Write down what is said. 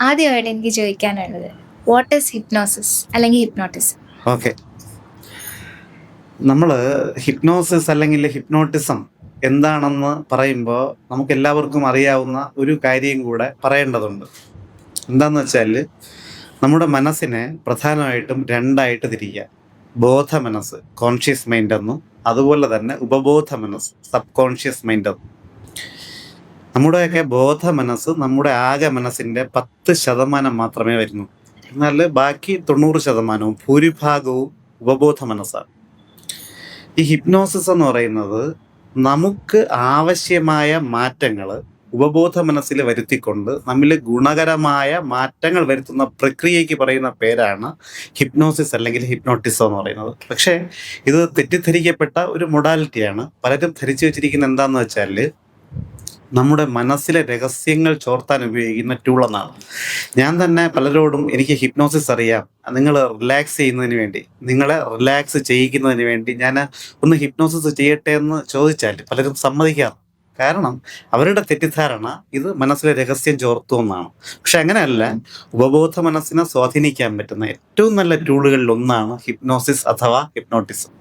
ആദ്യമായിട്ട് എനിക്ക് ചോദിക്കാനുള്ളത്, വാട്ട് ഈസ് ഹിപ്നോസിസ് അല്ലെങ്കിൽ ഹിപ്നോട്ടിസം? ഓക്കെ. നമ്മൾ ഹിപ്നോസിസ് അല്ലെങ്കിൽ ഹിപ്നോട്ടിസം എന്താണെന്ന് പറയുമ്പോൾ നമുക്ക് എല്ലാവർക്കും അറിയാവുന്ന ഒരു കാര്യം കൂടെ പറയേണ്ടതുണ്ട്. എന്താന്ന് വെച്ചാൽ, നമ്മുടെ മനസ്സിനെ പ്രധാനമായിട്ടും രണ്ടായിട്ട് തിരിക്കുക. ബോധ മനസ്സ്, കോൺഷ്യസ് മൈൻഡ് എന്നും, അതുപോലെ തന്നെ ഉപബോധ മനസ്സ്, സബ് കോൺഷ്യസ് മൈൻഡ് എന്നും. നമ്മുടെയൊക്കെ ബോധ മനസ്സ് നമ്മുടെ ആകെ മനസ്സിൻ്റെ 10% മാത്രമേ വരുന്നു. എന്നാൽ ബാക്കി 90% ഭൂരിഭാഗവും ഉപബോധ മനസ്സാണ്. ഈ ഹിപ്നോസിസ് എന്ന് പറയുന്നത് നമുക്ക് ആവശ്യമായ മാറ്റങ്ങൾ ഉപബോധ മനസ്സിൽ വരുത്തിക്കൊണ്ട് നമ്മിൽ ഗുണകരമായ മാറ്റങ്ങൾ വരുത്തുന്ന പ്രക്രിയയ്ക്ക് പറയുന്ന പേരാണ് ഹിപ്നോസിസ് അല്ലെങ്കിൽ ഹിപ്നോട്ടിസം എന്ന് പറയുന്നത്. പക്ഷേ ഇത് തെറ്റിദ്ധരിക്കപ്പെട്ട ഒരു മൊഡാലിറ്റിയാണ്. പലരും ധരിച്ചു വെച്ചിരിക്കുന്ന എന്താന്ന് വെച്ചാൽ, നമ്മുടെ മനസ്സിലെ രഹസ്യങ്ങൾ ചോർത്താൻ ഉപയോഗിക്കുന്ന ടൂൾ എന്നാണ്. ഞാൻ തന്നെ പലരോടും എനിക്ക് ഹിപ്നോസിസ് അറിയാം, നിങ്ങൾ റിലാക്സ് ചെയ്യുന്നതിന് വേണ്ടി, നിങ്ങളെ റിലാക്സ് ചെയ്യിക്കുന്നതിന് വേണ്ടി ഞാൻ ഒന്ന് ഹിപ്നോസിസ് ചെയ്യട്ടെ എന്ന് ചോദിച്ചാൽ പലരും സമ്മതിക്കാറ്. കാരണം അവരുടെ തെറ്റിദ്ധാരണ ഇത് മനസ്സിലെ രഹസ്യം ചോർത്തുമെന്നാണ്. പക്ഷെ അങ്ങനെയല്ല. ഉപബോധ മനസ്സിനെ സ്വാധീനിക്കാൻ പറ്റുന്ന ഏറ്റവും നല്ല ടൂളുകളിൽ ഒന്നാണ് ഹിപ്നോസിസ് അഥവാ ഹിപ്നോട്ടിസം.